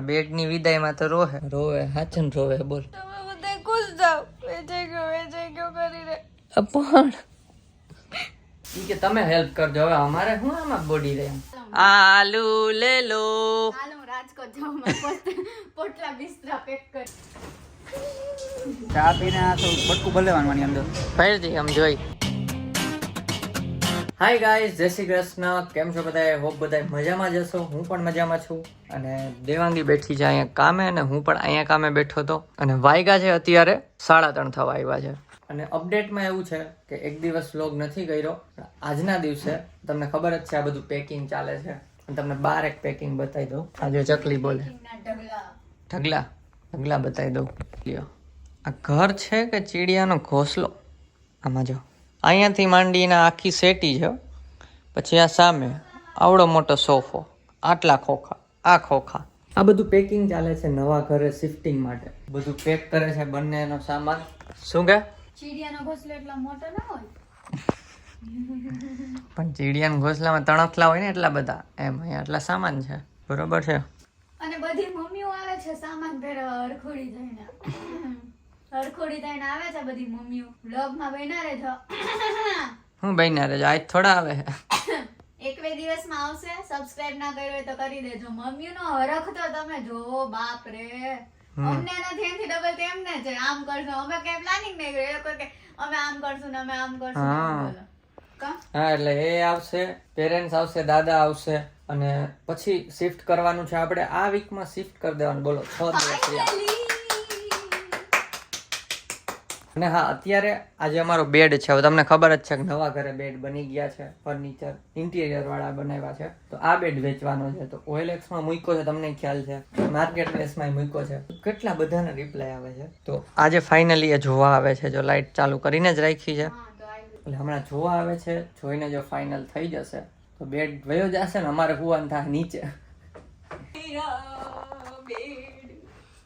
Bed ની વિદાયમાં તો રોવે હાચન રોવે બોલ. તમે બધા ખુશ જાવ. વેચાઈ ગયો કરીને. પણ ઈ કે તમે હેલ્પ કરજો, હવે અમારે શું આમાં બોડી રહે. આલુ લે લો. હાલ હું રાજકોટ જાઉં. પોટલા બિસ્તરા પેક કરી. ચા પીને આ તો બટકું ભલેવાનું આની અંદર ફરીથી આમ જોઈ. હાય ગાઈઝ, જય શ્રી કૃષ્ણ. કેમ છો બધા? હોપ બધા મજામાં જ હશો. હું પણ મજામાં છું. અને દેવાંગી બેઠી છે અહીંયા કામે અને હું પણ અહીંયા કામે બેઠો હતો. અને વાયગા છે અત્યારે 3:30 થવા આવ્યા છે. અને અપડેટમાં એવું છે કે એક દિવસ વ્લોગ નથી કર્યો. આજના દિવસે તમને ખબર જ છે આ બધું પેકિંગ ચાલે છે. અને તમને બાર એક પેકિંગ બતાવી દઉં. આ જો ચકલી બોલે ઢગલા બતાવી દઉં. લ્યો, આ ઘર છે કે ચીડિયાનો ઘોંસલો? આમાં જો અહીંયાથી માંડીને આખી સેટી છે. પછી આ સામે આવડો મોટો સોફો, આટલા ખોખા, આ ખોખા, આ બધું પેકિંગ ચાલે છે નવા ઘરે શિફ્ટિંગ માટે. બધું પેક કરે છે બંનેનો સામાન. શું કે ચીડિયાનો ઘોંસલો એટલો મોટો ન હોય. પણ ચીડિયાના ઘોંસલામાં તણખલા હોય ને એટલા બધા, એમ અહીંયા આટલા સામાન છે. બરોબર છે. અને બધી મમ્મીઓ આવે છે સામાન પહેરવા. હરખોડી થઈને આવે છે બધી મમ્મીઓ. વ્લોગમાં બન્યા રહેજો. હું બન્યા રહેજો, આજ થોડા આવે. એક બે દિવસમાં આવશે. સબસ્ક્રાઇબ ના કર્યો હોય તો કરી દેજો. મમ્મીનો હરખ તો તમે જોવો, બાપ રે. અમને નથી એનથી ડબલ તેમને છે. આમ કરશું, અમે કઈ પ્લાનિંગ નહીં કર્યું. એ લોકો કે અમે આમ કરશું ને અમે આમ કરશું. બોલો કા? હા, એટલે એ આવશે, પેરેન્ટ્સ આવશે, દાદા આવશે અને પછી શિફ્ટ કરવાનું છે આપણે. આ વીકમાં શિફ્ટ કરી દેવાનું. બોલો 6 દિવસ થયા. અને હા, અત્યારે આજે અમારો બેડ છે. હવે તમને ખબર જ છે કે નવા ઘરે બેડ બની ગયા છે. ફર્નિચર ઇન્ટિરિયર વાળા બનાવ્યા છે. તો આ બેડ વેચવાનો છે. તો OLX માં મૂક્યો છે, તમને ખ્યાલ છે. માર્કેટ પ્લેસમાં મૂક્યો છે. કેટલા બધાના રિપ્લાય આવે છે. તો આજે ફાઇનલી એ જોવા આવે છે. જો લાઇટ ચાલુ કરીને જ રાખી છે. એટલે હમણાં જોવા આવે છે. જોઈને જો ફાઇનલ થઈ જશે તો બેડ વયો જશે ને અમારે હુવાનું થાય નીચે.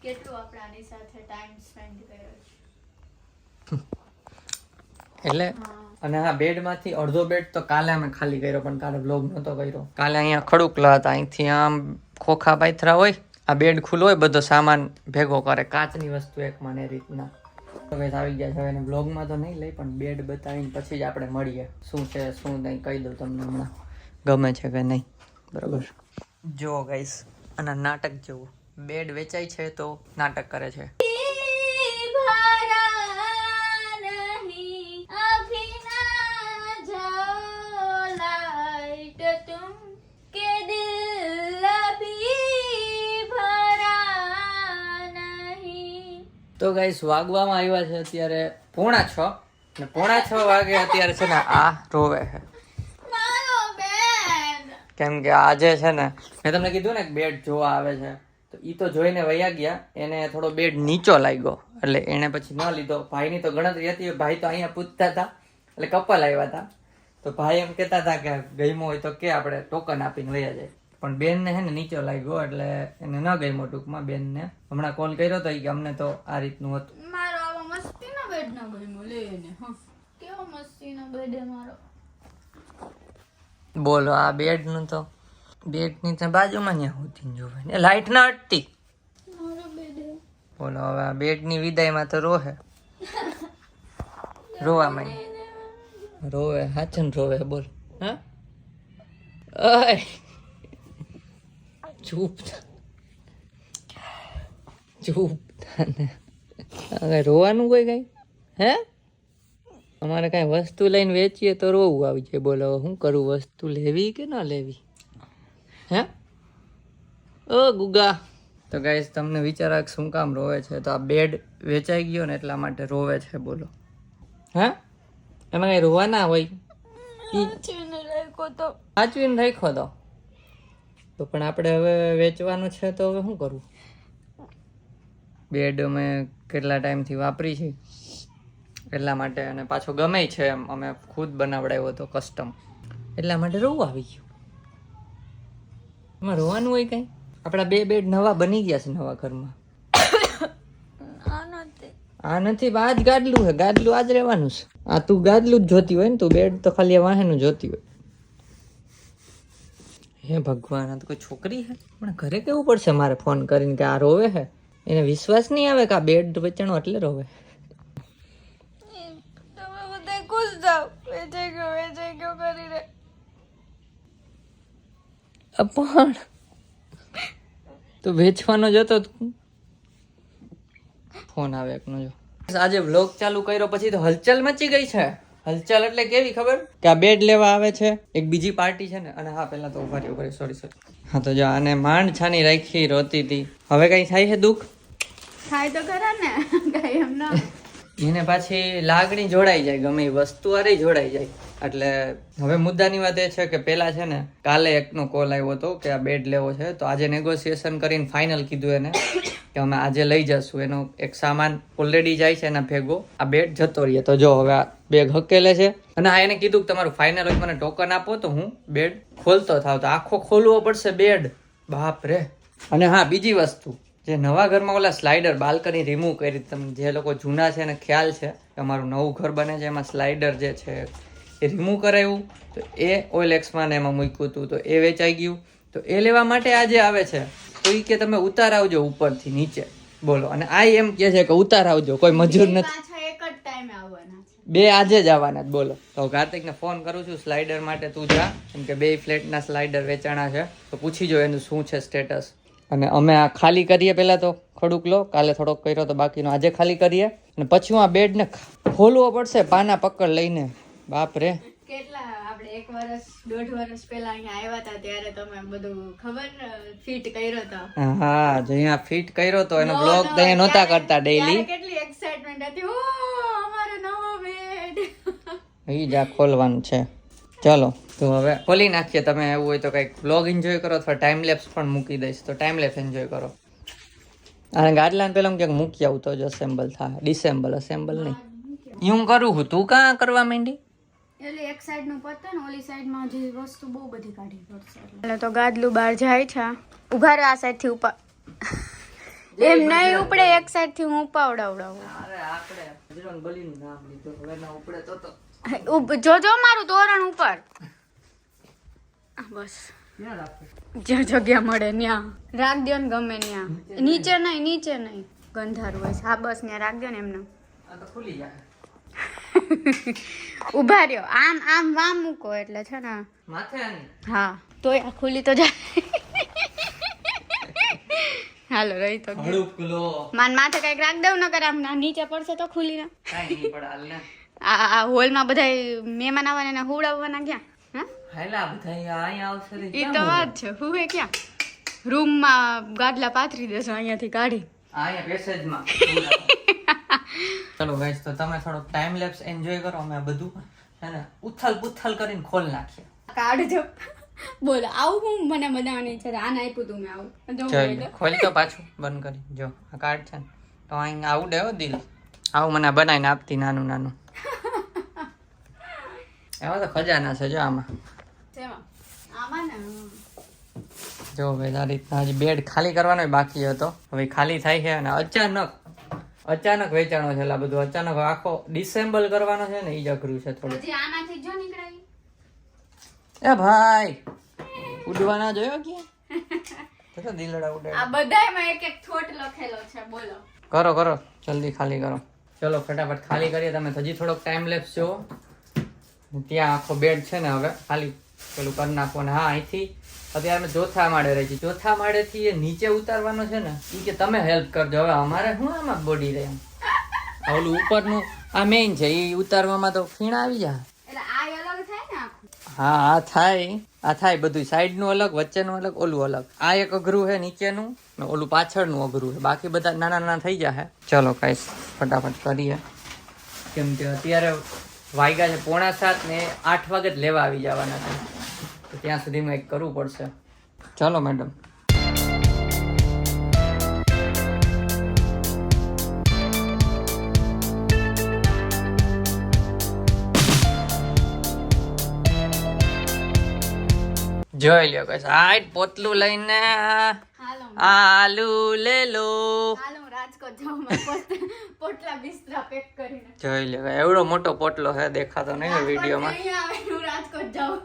કેટલું આપણે આની સાથે ટાઈમ સ્પેન્ડ કર્યો છે. એટલે અને હા, બેડમાંથી અડધો બેડ તો કાલે અમે ખાલી કર્યો, પણ કાલે વ્લોગ નહોતો કર્યો. કાલે અહીંયા ખડુકલા હતા. અહીંથી આમ ખોખા પાથરા હોય, આ બેડ ખુલ્લો હોય, બધો સામાન ભેગો કરે. કાચની વસ્તુ એક મને રીતના હવે આવી ગયા છે. એને વ્લોગમાં તો નહીં લઈ, પણ બેડ બતાવીને પછી જ આપણે મળીએ. શું છે શું નહીં કહી દઉં તમને હમણાં, ગમે છે કે નહીં. બરાબર. જો ગાઈસ, અને નાટક જેવું બેડ વેચાય છે તો નાટક કરે છે. તો ગાઈસ, વાગવામાં આવ્યા છે અત્યારે 6:45 અને 6:45 વાગે અત્યારે છે ને આ રોવે છે. કેમ કે આજે છે ને મેં તમને કીધું ને બેડ જોવા આવે છે, તો ઈ તો જોઈને વયા ગયા. એને થોડો બેડ નીચો લાગ્યો એટલે એને પછી ન લીધો. ભાઈની તો ગણતરી હતી. ભાઈ તો અહીંયા પૂછતા હતા, એટલે કપલ આવ્યા હતા. તો ભાઈ એમ કહેતા હતા કે ગમ્યો હોય તો કે આપણે ટોકન આપીને વયા જાય. પણ બેનને હે ને નીચો લાગ્યો એટલે એને ન ગમ્યો. ટૂંકમાં બેનને હમણાં કોલ કર્યો હતો કે અમને તો આ રીતનું હતું. મારો આવો મસ્તીનો બેડ ન ગમ્યો. લે ને કેવો મસ્તીનો બેડ હે મારો. બોલો, આ બેડ નું તો બેડ ની બાજુમાં ન્યા હોતી જોવે ને, લાઈટ ના અટતી. મારો બેડ હે. બોલો, હવે આ બેડ ની વિદાયમાં તો રોહે. રોવા માંડી. રોવે હાચન રોવે બોલ. હા, ઓય ચૂપ ને. હવે રોવાનું કોઈ કઈ હે? અમારે કઈ વસ્તુ લઈને વેચીએ તો રોવું આવી જાય. બોલો, શું કરું? વસ્તુ લેવી કે ના લેવી? હે ઓ ગુગા? તો ગાઈસ, તમને વિચાર શું કામ રોવે છે? તો આ બેડ વેચાઈ ગયો ને એટલા માટે રોવે છે. બોલો, હા, એમાં કઈ રોવા ના હોય. સાચવીને રાખ્યો તો પણ આપણે હવે વેચવાનું છે તો હવે શું કરવું? બેડ અમે કેટલા ટાઈમથી વાપરી છે એટલા માટે, અને પાછો ગમે છે એમ. અમે ખુદ બનાવડાવ્યો હતો કસ્ટમ, એટલા માટે રોવું આવી ગયું. એમાં રોવાનું હોય કઈ? આપણા 2 બેડ નવા બની ગયા છે નવા ઘરમાં. આ નથી, આ જ ગાદલું છે. ગાદલું આજ રહેવાનું છે. આ તું ગાદલું જ જોતી હોય ને, તું બેડ તો ખાલી વાહેનું જોતી હોય. હે ભગવાન, આ તો કોઈ છોકરી હે? પણ ઘરે કેવું પડશે મારે ફોન કરીને કે આ રોવે હે. એને વિશ્વાસ નહીં આવે કે આ બેડ વેચાણો એટલે રોવે. તમે બધા ખુશ થાવ, વેચાઈ ગયો કરીને. પણ તો વેચવાનો જતો ફોન આવે એકનો જો. આજે વ્લોગ ચાલુ કર્યો પછી તો હલચલ મચી ગઈ છે. હલચલ એટલે કેવી ખબર કે આ બેડ લેવા આવે છે એક બીજી પાર્ટી છે ને. અને હા પેલા તો ઉભા રહ્યો સોરી. હા તો જો આને માંડ છાની રાખી રોતી હતી. હવે કઈ થાય છે દુઃખ? થાય તો ખરા ને, કઈ એમ ના. એને પાછી લાગણી જોડાઈ જાય, ગમે એ વસ્તુ અરે જોડાઈ જાય. એટલે હવે મુદ્દાની વાત એ છે કે પેલા છે ને કાલે એકનો કોલ આવ્યો હતો કે આ બેડ લેવો છે. તો આજે નેગોશિએશન કરીને ફાઇનલ કીધું એને કે અમે આજે લઈ જશું. એનો એક સામાન ઓલરેડી જાય છે એના ભેગો, આ બેડ જતો રહીએ. તો જો હવે આ બેગ હકેલે છે. અને આ એને કીધું કે તમારું ફાઇનલ હોય મને ટોકન આપો તો હું બેડ ખોલતો થાવ. તો આખો ખોલવો પડશે બેડ, બાપ રે. અને હા બીજી વસ્તુ, જે નવા ઘરમાં ઓલા સ્લાઇડર બાલ્કની રિમૂવ કરી, તમે જે લોકો જૂના છે એને ખ્યાલ છે કે અમારું નવું ઘર બને છે એમાં સ્લાઇડર જે છે એ રિમૂવ કરાવ્યું. તો એ OLX માં ને એમાં મૂક્યું હતું તો એ વેચાઈ ગયું. તો એ લેવા માટે આજે આવે છે. તો એ કે તમે ઉતાર આવજો ઉપરથી નીચે, બોલો. અને આ એમ કે છે કે ઉતાર આવજો, કોઈ મજૂર નથી. પાછા એક જ ટાઈમે આવવાના છે. બે આજે જ આવવાના જ, બોલો. તો કાર્તિકને ફોન કરું છું સ્લાઇડર માટે, તું જા, કેમ કે 2 ફ્લેટના સ્લાઇડર વેચાણા છે. તો પૂછી જો એનું શું છે સ્ટેટસ. અને અમે આ ખાલી કરીએ પહેલા તો થોડુંક લો, કાલે થોડોક કર્યો તો બાકીનો આજે ખાલી કરીએ. અને પછી આ બેડને ખોલવો પડશે પાના પકડ લઈને, બાપ રે. કેટલા આપણે 1 વર્ષ 1.5 વર્ષ પહેલા અહીંયા આવ્યા હતા ત્યારે તમે બધું ખબર ફિટ કર્યો હતો. હા જો અહીંયા ફિટ કર્યો તો એનો બ્લોગ તો અહીંયા નહોતા કરતા ડેઈલી. કેટલી એક્સાઇટમેન્ટ હતી, ઓ અમારો નવો બેડ. ઈ જ આ ખોલવાનું છે. ચલો તો હવે ખોલી નાખીએ. તમે એવું હોય તો કંઈક બ્લોગ એન્જોય કરો અથવા ટાઈમ લેપ્સ પણ મૂકી દઈશ. તો ટાઈમ લેપ્સ એન્જોય કરો. અને ગાડલાને પેલા ક્યાંક મૂકી આવું તો જ અસેમ્બલ થાય. ડિસેમ્બલ, અસેમ્બલ નહીં. હું કરું છું, તું કાં કરવા માંડી? એટલે એક સાઈડ નું પતે ને ઓલી સાઈડ માં જે વસ્તુ બહુ બધી કાઢવી પડશે. એટલે તો ગાદલું બહાર જાય છે. ઉભા રહો, આ સાઈડ થી ઉપર એમ નહીં ઉપડે, એક સાઈડ થી હું ઉપાવડાવડાવું. અરે આપણે બજરંગ બલીનું નામ લીધું, હવે ના ઉપડે તો જોજો મારું તોરણ ઉપર. બસ ક્યાં રાખું? જ્યાં જગ્યા મળે ત્યાં રાખ દો ને, ગમે ત્યાં. નીચે નહીં ગંધારું હોય છે. હા બસ ત્યાં રાખ દો ને. એમને આ તો ખુલી જાય. ઉભા રહ્યો, આમ વામ મૂકો એટલે છે ને માથે આની. હા તોય આ ખુલી તો જાય. હાલો રહી તો ગયું. હળુકલો માન માથે કઈક રાખ દઉં ન કરે, આમ નીચે પડશે તો ખુલી ના. કાઈ નહીં પડે, હાલ ને. આ હોલમાં બધા મહેમાન આવવાના ને હુવડાવવાના ક્યાં? હા હાલા બધા અહીંયા આવશે રે. ઈ તો વાત છે. હુવે ક્યાં? રૂમમાં ગાદલા પાથરી દેશો અહીંયાથી કાઢી. અહીંયા પેસેજમાં. ચલો ગાઈસ, તો તમે થોડોક ટાઈમ લેપ્સ એન્જોય કરો. અમે આ બધું છે ને ઉથલ પુથલ કરીને ખોલ નાખીએ. કાઢજો. બોલો આવું હું મને બનાવવાની છે. આને આપ્યું તું મેં આવું. ચાલ ખોલ તો પાછું બંધ કરી. જો આ કાર્ડ છે ને તો અહીં આવડે હો દિલ. આવું મને બનાવીને આપતી નાનું નાનું. એમાં તો ખજાના છે જો આમાં. આમાં ને જો ભાઈ આ રીતના હજી બેડ ખાલી કરવાનો બાકી હતો. હવે ખાલી થાય છે અને અચાનક વેચાણો છે. એટલે બધું અચાનક આખો ડિસેમ્બલ કરવાનો છે ને ઈ જ અઘરું છે થોડું. હજી આનાથી જો નીકળાય. એ ભાઈ ઉડવાના જોયો કે તો દિલડા ઉડે. આ બધાયમાં એક એક થોટ લખેલો છે. બોલો કરો જલ્દી ખાલી કરો. ચલો ફટાફટ ખાલી કરીએ. તમે હજી થોડોક ટાઈમ લેપ્સ જુઓ. ત્યાં આખો બેડ છે ને હવે ખાલી પેલું કરી નાખો. ને હા અહીંથી અત્યારે અમે ચોથા માળે રહી છીએ. ચોથા માળેથી એ નીચે ઉતારવાનો છે ને એ કે તમે હેલ્પ કરજો. હવે અમારે શું આમાં બોડી રહે એમ. ઓલું ઉપરનું આ મેઇન છે એ ઉતારવામાં તો ફીણ આવી જાય. એટલે આ અલગ થાય ને આખું. હા આ થાય બધું. સાઈડનું અલગ, વચ્ચેનું અલગ, ઓલું અલગ. આ એક અઘરું છે નીચેનું ને ઓલું પાછળનું અઘરું છે. બાકી બધા નાના નાના થઈ જાય. ચલો કાંઈ ફટાફટ કરીએ. કેમ કે અત્યારે વાગ્યા છે 6:45 ને 8 વાગે જ લેવા આવી જવાના છે. તો ત્યાં સુધીમાં એક કરવું પડશે. ચલો મેડમ. જોઈ લ્યો કઈ સાઈડ પોતલું લઈને હાલો આલુ લે લો. હાલો હું રાજકોટ જાઉં. પોટલા બિસ્તરા પેક કરીને. જોઈ લ્યો એવડો મોટો પોટલો છે, દેખાતો નહીં વિડીયોમાં. અહીંયા આવે હું રાજકોટ જાઉં.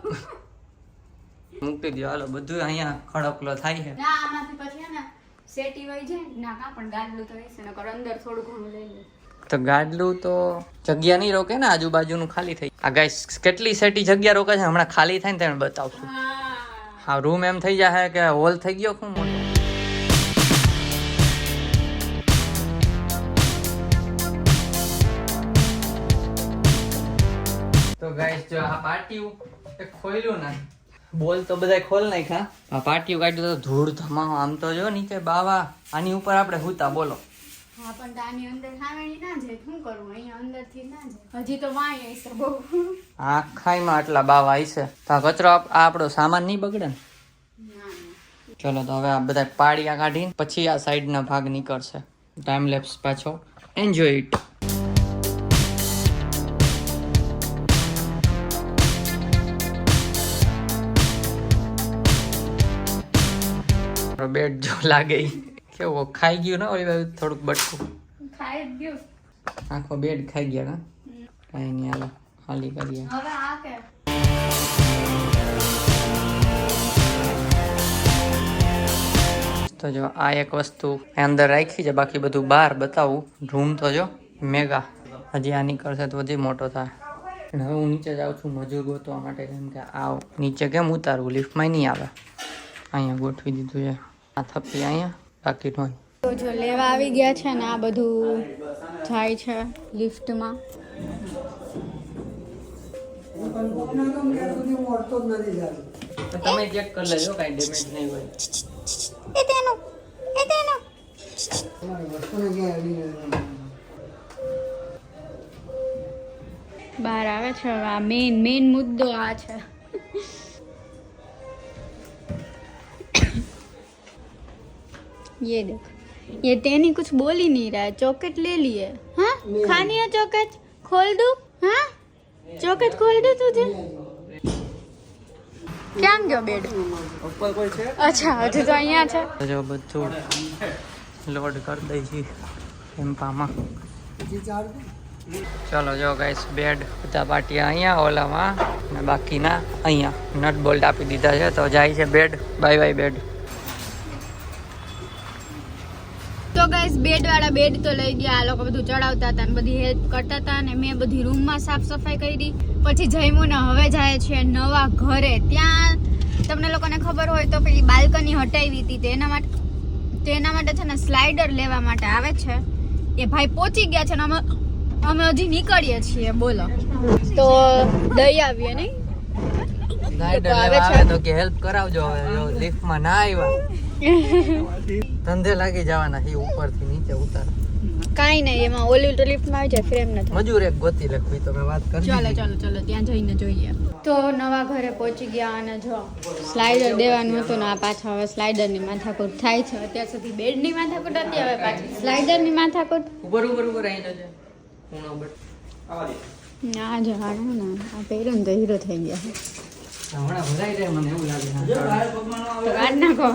મૂકી દો હાલો, બધું અહીંયા ખડકલો થાય છે. ના આમાંથી પછી હે ને સેટી વઈ જાય ના કા પણ ગાડલું તો રહેશે નકર અંદર થોડું ઘણું લઈ લે. તો ગાડલું તો જગ્યા નહીં રોકે ને, આજુબાજુનું ખાલી થઈ. આ ગાઈસ કેટલી સેટી જગ્યા રોકે છે હમણાં ખાલી થાય ને તેને બતાવશું. હા રૂમ એમ થઈ જાય કે હોલ થઈ ગયો શું મોટો. તો ગાઈસ જો આ પાટિયું ખોલ્યું ને, બોલ તો બધા ખોલ નાખ્યા, આ પાટિયું કાઢ્યું તો ધૂળ ધમાવો. આમ તો જો નીચે બાવા આની ઉપર આપણે હુતા બોલો. હા પણ તાની અંદર સામેની ના જાય શું કરવું, અહીંયા અંદરથી ના જાય. હજી તો વાય હશે બહુ. આખાઈમાં આટલા બાવા હશે તો આ કચરો આ આપણો સામાન નહીં બગડે ને. ચલો તો હવે આ બધા પાડિયા કાઢીને પછી આ સાઈડના ભાગ નીકળશે. ટાઈમ લેપ્સ પાછો એન્જોય ઇટ. બેડ જો લાગે કેવો ખાઈ ગયું ને ઓલી બાજુ થોડુંક બટકું ખાઈ જ ગયું. આખો બેડ ખાઈ ગયા ને. કઈ નહીં હાલો ખાલી કરીએ. હવે આ કે તો જો આ એક વસ્તુ અંદર રાખી છે, બાકી બધું બહાર બતાવું. રૂમ તો જો મેગા, હજી આ નીકળશે તો હજી મોટો થાય. અને હવે હું નીચે જાઉં છું મજૂર ગોતવા માટે, કેમ કે આ નીચે કેમ ઉતારવું, લિફ્ટમાં નહીં આવે. અહીંયા ગોઠવી દીધું છે આ થપ્પી અહીંયા, બાકી નો. તો જો લેવા આવી ગયા છે ને આ બધું જાય છે લિફ્ટમાં. તમે ચેક કરી લેજો કઈ ડેમેજ નહીં હોય. બહાર આવે છે હવે આ મેઇન મુદ્દો આ છે. ये देख ये तेनी कुछ बोल ही नहीं रहा है. चॉकलेट ले लिए हाँ, खानी है चॉकलेट, खोल दूं हाँ, चॉकलेट खोल दूं तुझे. કેમ ગયો બેડ ઉપર કોઈ છે? અચ્છા હજુ તો અહીંયા છે. જો બધું લોડ કરી દઈ છે ટેમ્પામાં. ચલો જો ગાઈસ બેડ બધા પાટિયા અહીંયા ઓલામાં અને બાકીના અહીંયા નટ બોલ્ટ આપી દીધા છે. તો જાય છે બેડ. Bye bye bed. તો ગાઈસ બેડ વાળા બેડ તો લઈ ગયા. આ લોકો બધું ચડાવતા હતા ને બધી હેલ્પ કરતા હતા ને મેં બધી રૂમમાં સાફ સફાઈ કરી. પછી જઈમું ને હવે જાય છે નવા ઘરે. ત્યાં તમને લોકોને ખબર હોય તો પેલી બાલ્કની હટાવી હતી તેના માટે છે ને સ્લાઇડર લેવા માટે આવે છે. એ ભાઈ પહોંચી ગયા છે ને અમે હજી નીકળીએ છીએ બોલો. તો દઈ આવીએ નહીં સ્લાઇડર લેવા આવે તો કે હેલ્પ કરાવજો. હવે જો લિફ્ટમાં ના આવ્યા ધંધે લાગી જવાના છે ઉપરથી નીચે ઉતાર. કાઈ નહીં એમાં ઓલી લિફ્ટમાં આવી જાય ફ્રેમ નથી. મજૂર એક ગોતી લખવી તો મેં વાત કરી. ચાલો ત્યાં જઈને જોઈએ. તો નવા ઘરે પહોંચી ગયા અને જો સ્લાઇડર દેવાનું હતું ને આ પાછા હવે સ્લાઇડરની માથાકૂટ થાય છે. અત્યાર સુધી બેડની માથાકૂટ હતી, હવે પાછી સ્લાઇડરની માથાકૂટ. ઉપર અહીં જજે ખૂણો બટ ના જો હારું ને આ પહેર્યું ને તો હીરો થઈ ગયા. હમણાં ભરાઈ જાય મને એવું લાગે. તો કાઢ નાખો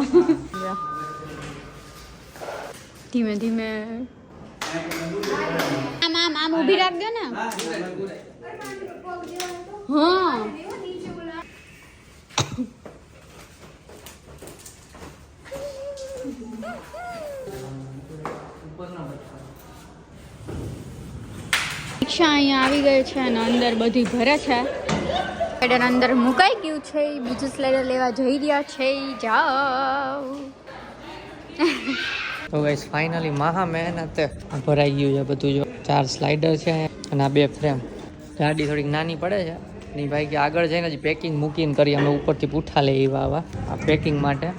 ધીમે ધીમે. આમ ઊભી રાખજો ને. હા રિક્ષા અહીંયા આવી ગઈ છે અને અંદર બધી ભરે છે. સ્લાઇડર અંદર મુકાઈ ગયું છે. બીજું સ્લાઇડર લેવા જઈ રહ્યા છે. જાઓ. તો ગાઈસ ફાઇનલી મહા મહેનતે ભરાઈ ગયું છે બધું. જો 4 સ્લાઇડર છે અને આ 2 ફ્રેમ. ગાડી થોડીક નાની પડે છે ની ભાઈ કે આગળ જઈને જ પેકિંગ મૂકીને કરી અમે ઉપરથી પૂઠા લઈ આવ્યા આ પેકિંગ માટે.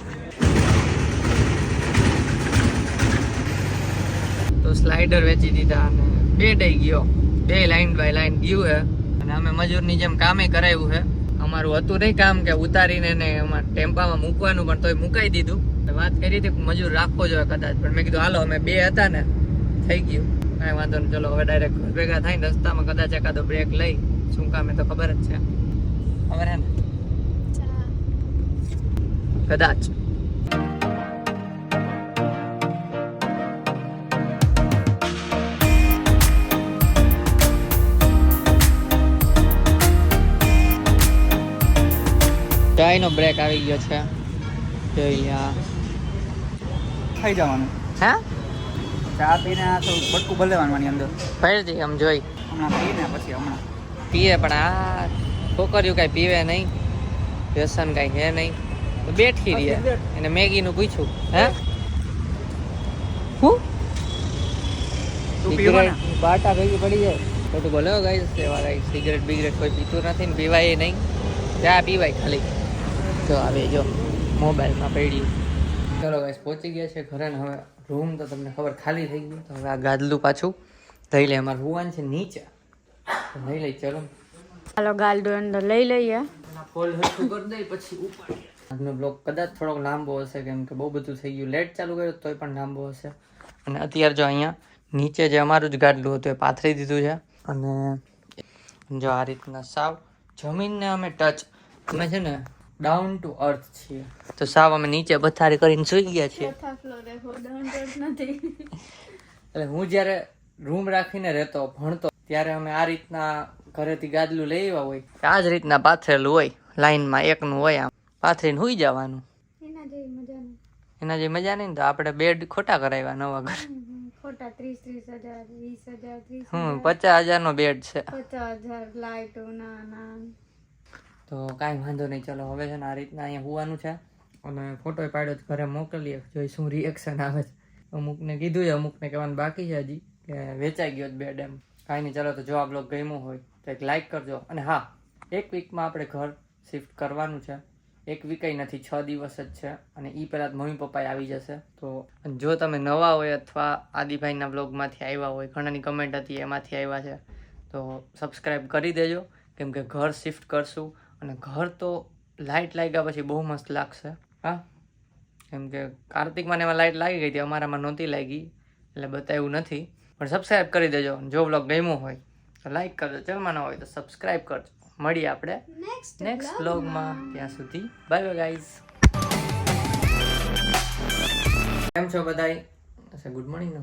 તો સ્લાઇડર વેચી દીધા અને બેડ આવી ગયો. 2 લાઈન બાય લાઈન ગયું છે અને અમે મજૂરની જેમ કામે કરાવ્યું છે. અમારું હતું નહીં કામ કે ઉતારીને એને ટેમ્પામાં મૂકવાનું, પણ તોય મુકાઈ દીધું. વાત કરી હતી મજૂર રાખવો જોઈએ કદાચ, પણ મેં કીધું હાલો અમે 2 હતા ને થઈ ગયું કાંઈ વાંધો નહીં. ચલો હવે ડાયરેક્ટ ભેગા થઈને રસ્તામાં કદાચ એકાદો બ્રેક લઈ. શું કામ એ તો ખબર જ છે ખબર હે ને કદાચ. ચાયનો બ્રેક આવી ગયો છે જોઈ લે આ. ખાઈ જવાનું. હે ચા પીને આ તો બટકું ભરી લેવાનું આની અંદર. ફરજી આમ જોઈ હમણાં પીને પછી હમણાં પીએ પણ આ છોકરીઓ કાંઈ પીવે નહીં, વ્યસન કાંઈ હે નહીં, તો બેઠી રહે. એને મેગીનું પૂછ્યું હે હું તું પીવો ને? બાટા ભેગી પડી જાય તો તું બોલો ગાઈસ સેવા ગાઈસ સિગરેટ બિગરેટ કોઈ પીતું નથી ને પીવાય નહીં, ચા પીવાય ખાલી. જો આવે જો મોબાઈલમાં પડ્યું. ચલો ગાઈસ પહોંચી ગયા છે ઘરે ને હવે રૂમ તો તમને ખબર ખાલી થઈ ગયું, તો હવે આ ગાદલું પાછું ધઈ લે. અમારે હોવાનું છે નીચે, તો લઈ લઈ ચલો. હાલો ગાલડો અંદર લઈ લઈએ. ફોલ હરખું કરી દઈ પછી ઉપાડીએ. આજનો બ્લોગ કદાચ થોડોક લાંબો હશે કેમ કે બહુ બધું થઈ ગયું, લેટ ચાલુ કર્યો તોય પણ લાંબો હશે. અને અત્યારે જો અહીંયા નીચે જે અમારું જ ગાડલું હતું એ પાથરી દીધું છે. અને જો આ રીતના સાવ જમીનને અમે ટચ, અમે છે ને ડાઉન ટુ અર્થ છીએ, તો સાવ અમે નીચે પથારી કરીને સૂઈ ગયા છીએ. એટલે હું જ્યારે રૂમ રાખીને રહેતો ભણતો ત્યારે અમે આ રીતના ઘરેથી ગાદલું લઈ આવ્યા હોય, આ જ રીતના પાથરેલું હોય, લાઈનમાં એકનું હોય, આમ પાથરીને સૂઈ જવાનું. એના જે મજા નહીં ને તો આપણે બેડ ખોટા કરાવ્યા નવા ઘર. ખોટા 30,000 20,000 50,000 નો બેડ છે. 50,000 લાઈટો ના તો કાંઈ વાંધો નહીં. ચલો હવે છે ને આ રીતના અહીંયા હોવાનું છે. અને ફોટો પાડ્યો ઘરે મોકલીએ, જોઈ શું રિએક્શન આવે છે. અમુકને કીધું છે, અમુકને કહેવાનું બાકી છે હજી કે વેચાઈ ગયો બેડ એમ. કાંઈ નહીં. ચલો તો જો આ બ્લોગ ગમ્યો હોય તો એક લાઈક કરજો. અને હા, એક વીકમાં આપણે ઘર શિફ્ટ કરવાનું છે. એક વીકય નથી, 6 દિવસ જ છે. અને એ પહેલાં મમ્મી પપ્પાએ આવી જશે. તો જો તમે નવા હોય અથવા આદિભાઈના બ્લોગમાંથી આવ્યા હોય, ઘણાની કમેન્ટ હતી એમાંથી આવ્યા છે, તો સબસ્ક્રાઈબ કરી દેજો. કેમ કે ઘર શિફ્ટ કરશું અને ઘર તો લાઇટ લાગ્યા પછી બહુ મસ્ત લાગશે. હા, કેમ કે કાર્તિકમાં એમાં લાઇટ લાગી ગઈ હતી, અમારામાં નહોતી લાગી એટલે બતાવ્યું નથી. પણ સબસ્ક્રાઈબ કરી દેજો. જો બ્લોગ ગમ્યો હોય તો લાઈક કરજો, ચલમાં ન હોય તો સબસ્ક્રાઈબ કરજો. મળીએ આપણે નેક્સ્ટ બ્લોગમાં. ત્યાં સુધી બાય બાય ગાઈઝ. કેમ છો બધાય? ગુડ મોર્નિંગ ને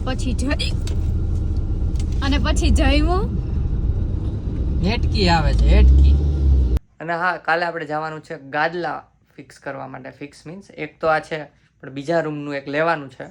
પછી જઈ અને પછી જઈવું હેટકી આવે છે, હેટકી. અને હા, કાલે આપણે જવાનું છે ગાદલા ફિક્સ કરવા માટે. ફિક્સ મીન્સ એક તો આ છે પણ બીજા રૂમનું એક લેવાનું છે.